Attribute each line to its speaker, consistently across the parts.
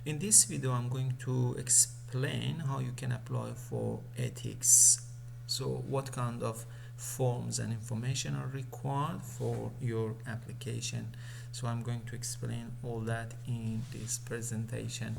Speaker 1: In this video, I'm going to explain how you can apply for ethics. So what kind of forms and information are required for your application. So I'm going to explain all that in this presentation.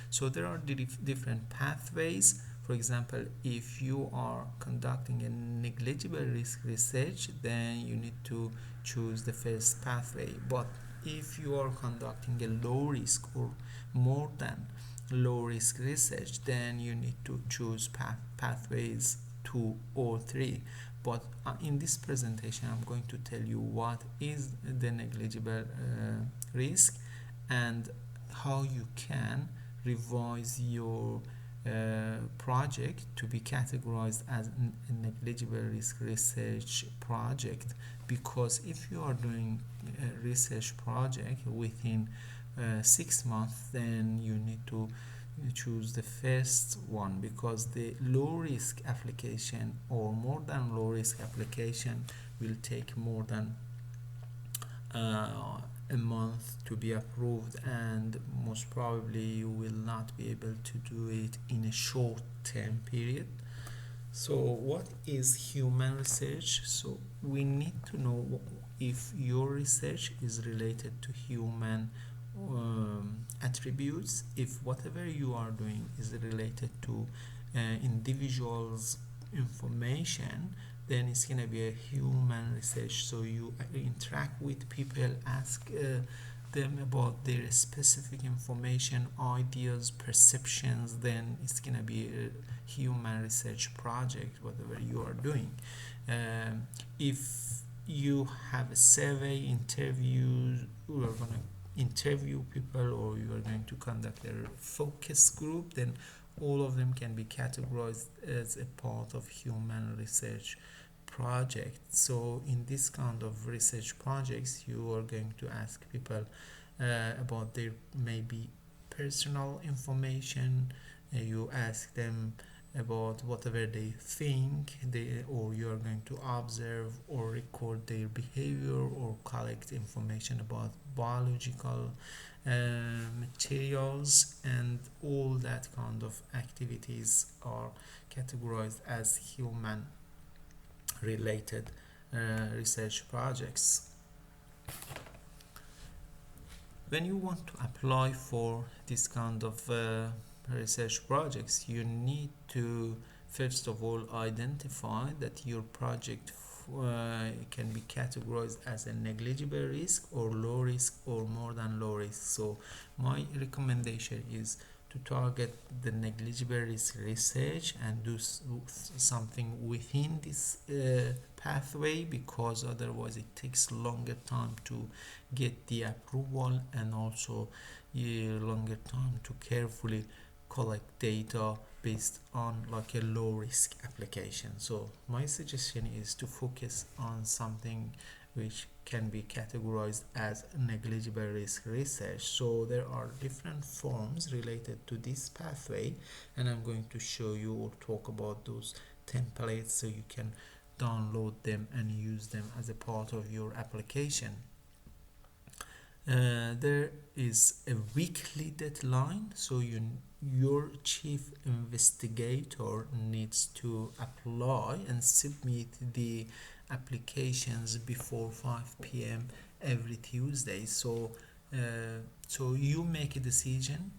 Speaker 1: So there are different pathways. For example, if you are conducting a negligible risk research, then you need to choose the first pathway. But if you are conducting a low risk or more than low risk research, then you need to choose pathways 2 or 3. But in this presentation, I'm going to tell you what is the negligible risk and how you can revise your project to be categorized as a negligible risk research project. Because if you are doing a research project within 6 months, then you need to choose the first one, because the low risk application or more than low risk application will take more than a month to be approved, and most probably you will not be able to do it in a short term period. So what is human research? So we need to know if your research is related to human attributes. If whatever you are doing is related to individuals information, then it's gonna be a human research. So you interact with people, ask them about their specific information, ideas, perceptions, then it's gonna be a human research project, whatever you are doing. If you have a survey, interviews, you are gonna interview people, or you are going to conduct a focus group, then all of them can be categorized as a part of human research project. So in this kind of research projects, you are going to ask people about their maybe personal information. You ask them about whatever they think, or you are going to observe or record their behavior or collect information about biological materials, and all that kind of activities are categorized as human related research projects. When you want to apply for this kind of research projects, you need to first of all identify that your project can be categorized as a negligible risk or low risk or more than low risk. So my recommendation is to target the negligible risk research and do something within this pathway, because otherwise it takes longer time to get the approval, and also longer time to carefully collect data based on like a low risk application. So my suggestion is to focus on something which can be categorized as negligible risk research. So there are different forms related to this pathway, and I'm going to show you or talk about those templates so you can download them and use them as a part of your application. There is a weekly deadline, so your chief investigator needs to apply and submit the applications before 5 p.m. every Tuesday. So you make a decision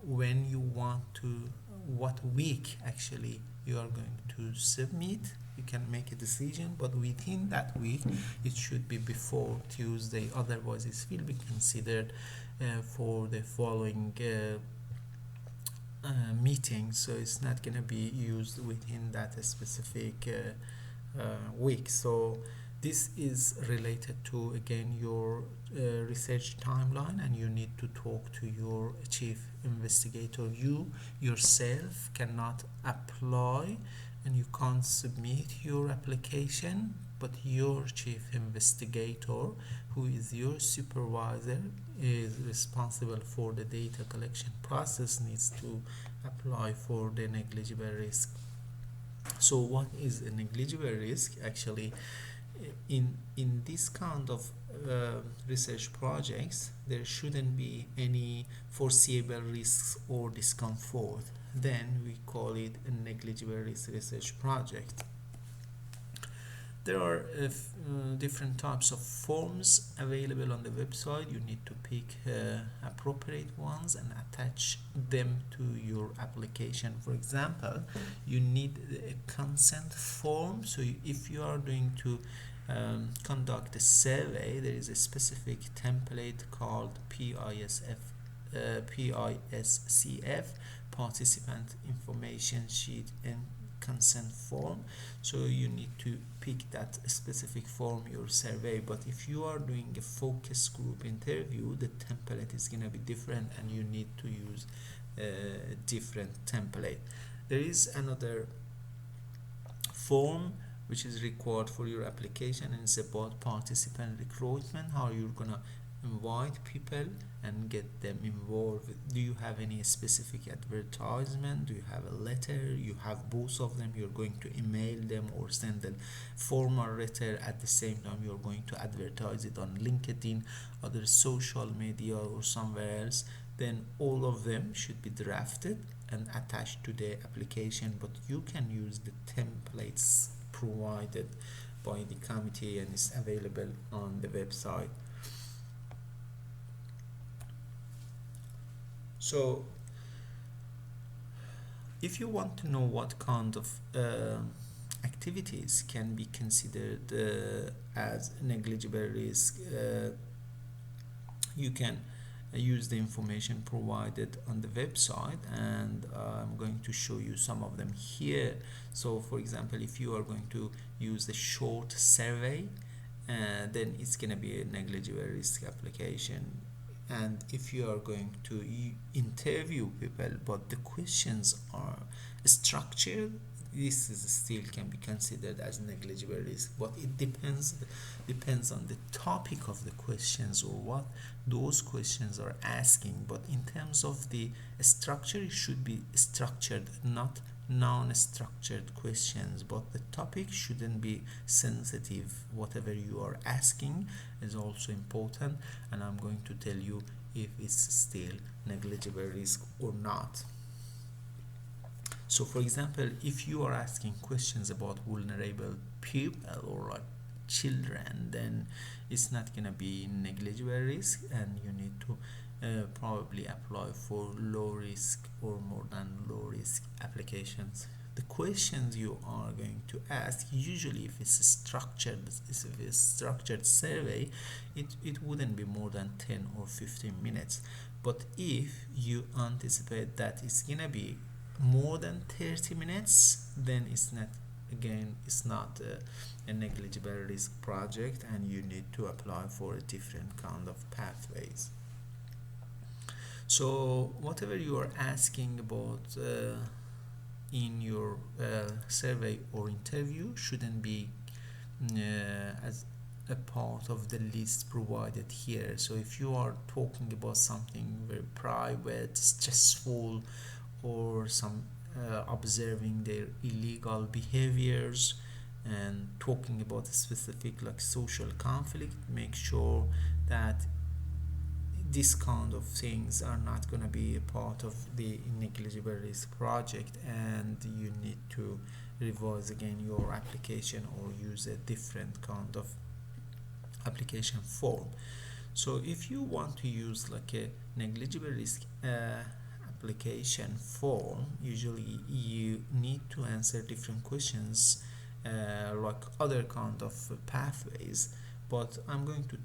Speaker 1: when you want to, what week actually you are going to submit. You can make a decision, but within that week it should be before Tuesday, otherwise it will be considered for the following meeting. So it's not going to be used within that specific week. So this is related to, again, your research timeline, and you need to talk to your chief investigator. You yourself cannot apply and you can't submit your application, but your chief investigator, who is your supervisor, is responsible for the data collection process, needs to apply for the negligible risk. So what is a negligible risk? Actually, in this kind of research projects, there shouldn't be any foreseeable risks or discomfort, then we call it a negligible risk research project. There are different types of forms available on the website. You need to pick appropriate ones and attach them to your application. For example, you need a consent form. So if you are going to conduct a survey, there is a specific template called PISCF, Participant Information Sheet and Consent Form. So you need to pick that specific form, your survey. But if you are doing a focus group interview, the template is going to be different and you need to use a different template. There is another form which is required for your application, and it's about participant recruitment, how you're gonna invite people and get them involved. Do you have any specific advertisement? Do you have a letter? You have both of them. You're going to email them or send a formal letter. At the same time, you're going to advertise it on LinkedIn, other social media, or somewhere else. Then all of them should be drafted and attached to the application, but you can use the templates provided by the committee and is available on the website. So if you want to know what kind of activities can be considered as negligible risk, you can use the information provided on the website, and I'm going to show you some of them here. So for example, if you are going to use the short survey, then it's going to be a negligible risk application. And if you are going to interview people but the questions are structured, this is still can be considered as negligible risk, but it depends on the topic of the questions or what those questions are asking. But in terms of the structure, it should be structured, not non-structured questions, but the topic shouldn't be sensitive. Whatever you are asking is also important, and I'm going to tell you if it's still negligible risk or not. So for example, if you are asking questions about vulnerable people or like children, then it's not gonna be negligible risk, and you need to probably apply for low risk or more than low risk applications. The questions you are going to ask, usually if it's a structured survey, it wouldn't be more than 10 or 15 minutes. But if you anticipate that it's gonna be more than 30 minutes, then it's not a negligible risk project, and you need to apply for a different kind of pathways. So whatever you are asking about in your survey or interview shouldn't be as a part of the list provided here. So if you are talking about something very private, stressful, or some observing their illegal behaviors and talking about a specific like social conflict, make sure that this kind of things are not going to be a part of the negligible risk project, and you need to revise again your application or use a different kind of application form. So if you want to use like a negligible risk application form, usually you need to answer different questions like other kind of pathways, but I'm going to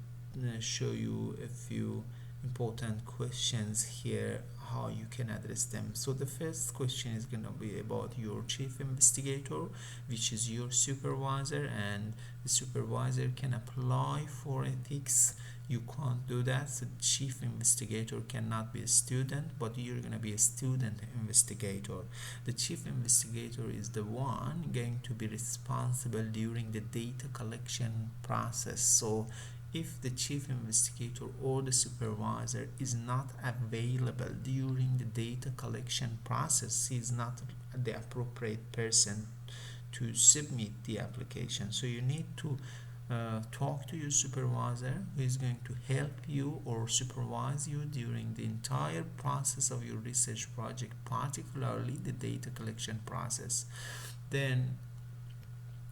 Speaker 1: show you a few important questions here, how you can address them. So the first question is going to be about your chief investigator, which is your supervisor, and the supervisor can apply for ethics. You can't do that. So chief investigator cannot be a student, but you're going to be a student investigator. The chief investigator is the one going to be responsible during the data collection process. So if the chief investigator or the supervisor is not available during the data collection process, he is not the appropriate person to submit the application. So you need to talk to your supervisor who is going to help you or supervise you during the entire process of your research project, particularly the data collection process. Then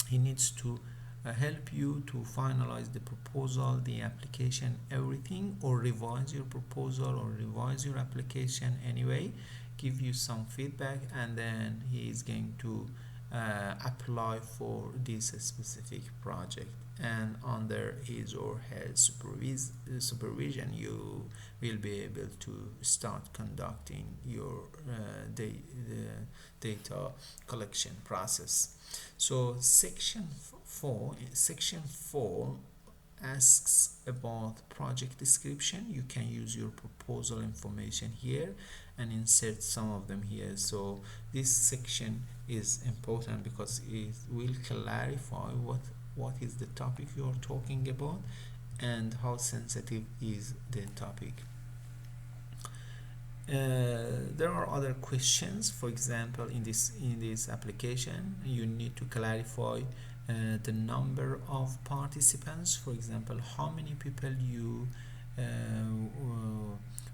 Speaker 1: he needs to help you to finalize the proposal, the application, everything, or revise your proposal or revise your application anyway, give you some feedback, and then he is going to apply for this specific project, and under his or her supervision you will be able to start conducting your data collection process. So section 4 asks about project description. You can use your proposal information here and insert some of them here. So this section is important because it will clarify what is the topic you are talking about and how sensitive is the topic. There are other questions. For example, in this application you need to clarify the number of participants. For example, how many people you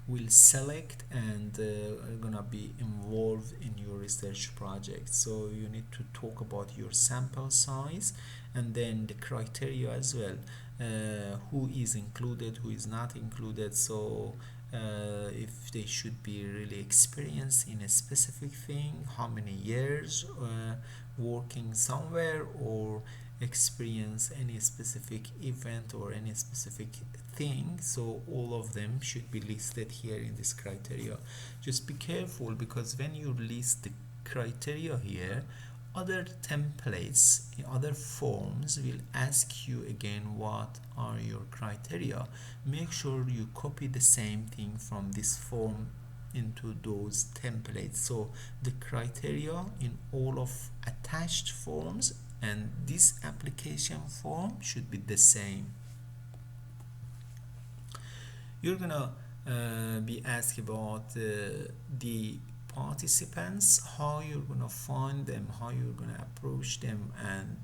Speaker 1: will select and are gonna be involved in your research project. So you need to talk about your sample size and then the criteria as well, who is included, who is not included. So if they should be really experienced in a specific thing, how many years working somewhere, or experience any specific event or any specific thing. So all of them should be listed here in this criteria. Just be careful, because when you list the criteria here, other templates, other forms will ask you again what are your criteria. Make sure you copy the same thing from this form into those templates. So the criteria in all of attached forms and this application form should be the same. You're gonna be asked about the participants, how you're gonna find them, how you're gonna approach them, and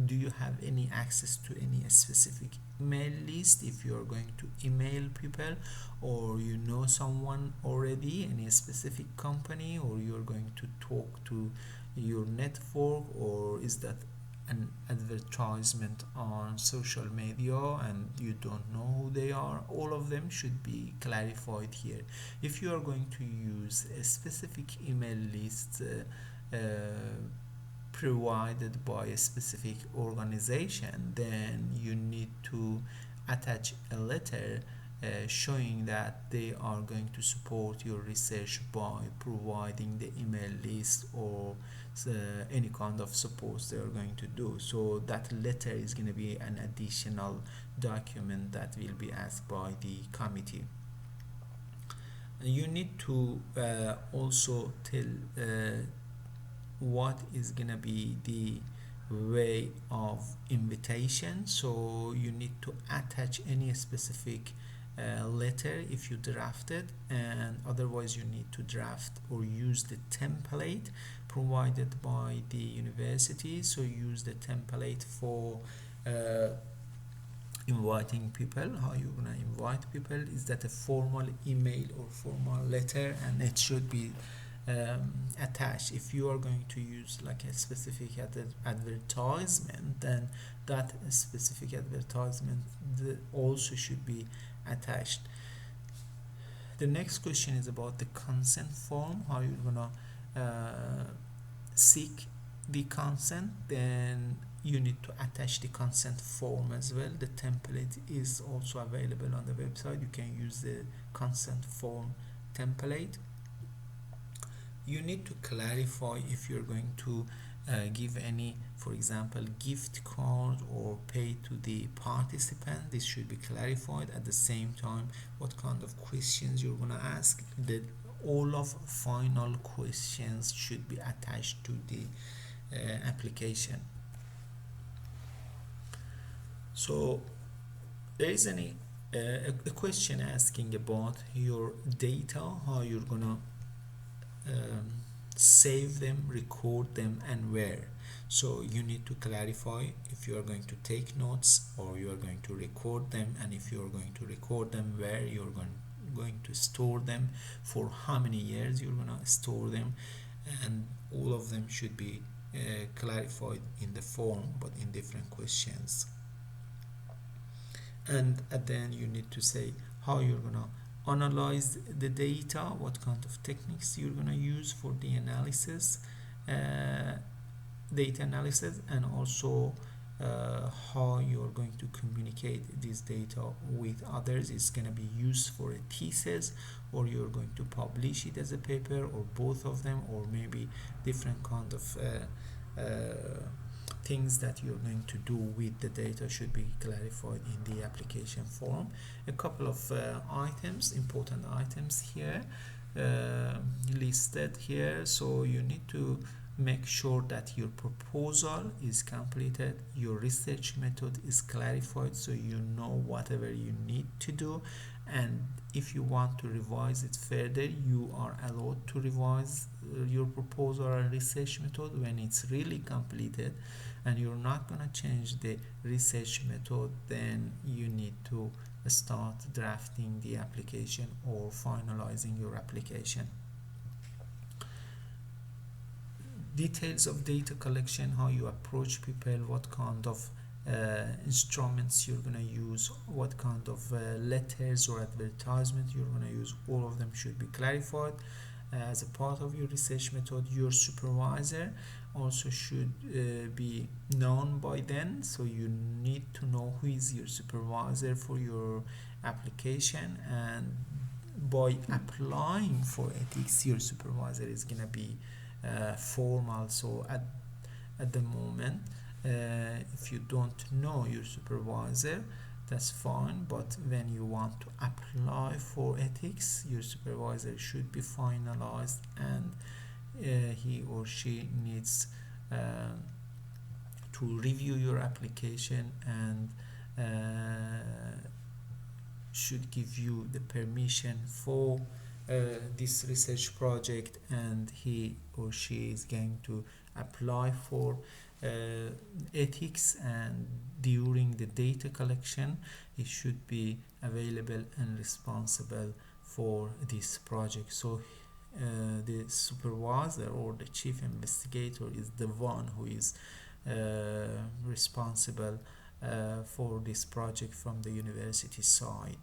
Speaker 1: do you have any access to any specific email list if you are going to email people, or you know someone already, any specific company, or you're going to talk to your network, or is that an advertisement on social media and you don't know who they are. All of them should be clarified here. If you are going to use a specific email list provided by a specific organization, then you need to attach a letter showing that they are going to support your research by providing the email list or any kind of support they are going to do. So that letter is going to be an additional document that will be asked by the committee. You need to also tell what is going to be the way of invitation. So you need to attach any specific letter if you draft it, and otherwise you need to draft or use the template provided by the university. So use the template for inviting people. How you're gonna invite people, is that a formal email or formal letter, and it should be attached. If you are going to use like a specific advertisement, then that specific advertisement also should be attached. The next question is about the consent form, how you're gonna seek the consent. Then you need to attach the consent form as well. The template is also available on the website. You can use the consent form template. You need to clarify if you're going to give any, for example, gift card or pay to the participant. This should be clarified. At the same time, what kind of questions you're gonna ask. That all of final questions should be attached to the application. So there is a question asking about your data, how you're gonna save them, record them, and where. So you need to clarify if you are going to take notes or you are going to record them, and if you are going to record them, where you're going to store them, for how many years you're going to store them, and all of them should be clarified in the form but in different questions. And at the end you need to say how you're going to analyze the data, what kind of techniques you're going to use for the analysis, data analysis, and also how you're going to communicate this data with others. It's going to be used for a thesis, or you're going to publish it as a paper, or both of them, or maybe different kind of things that you're going to do with the data should be clarified in the application form. A couple of important items here listed here. So you need to make sure that your proposal is completed, your research method is clarified, so you know whatever you need to do, and if you want to revise it further, you are allowed to revise your proposal and research method when it's really completed, and you're not going to change the research method. Then you need to start drafting the application or finalizing your application. Details of data collection, how you approach people, what kind of instruments you're going to use, what kind of letters or advertisement you're going to use, all of them should be clarified as a part of your research method. Your supervisor also should be known by then, so you need to know who is your supervisor for your application, and by applying for ethics your supervisor is going to be formal. So at the moment if you don't know your supervisor, that's fine, but when you want to apply for ethics, your supervisor should be finalized, and he or she needs to review your application and should give you the permission for this research project, and he or she is going to apply for ethics, and during the data collection it should be available and responsible for this project. So the supervisor or the chief investigator is the one who is responsible for this project from the university side.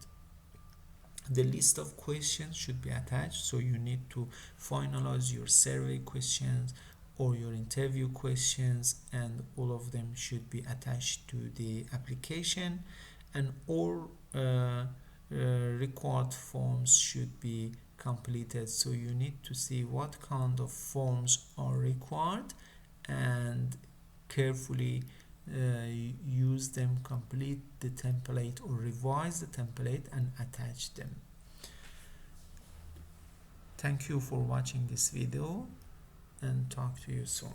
Speaker 1: The list of questions should be attached, so you need to finalize your survey questions or your interview questions, and all of them should be attached to the application, and all required forms should be completed. So you need to see what kind of forms are required and carefully use them, complete the template or revise the template and attach them. Thank you for watching this video, and talk to you soon.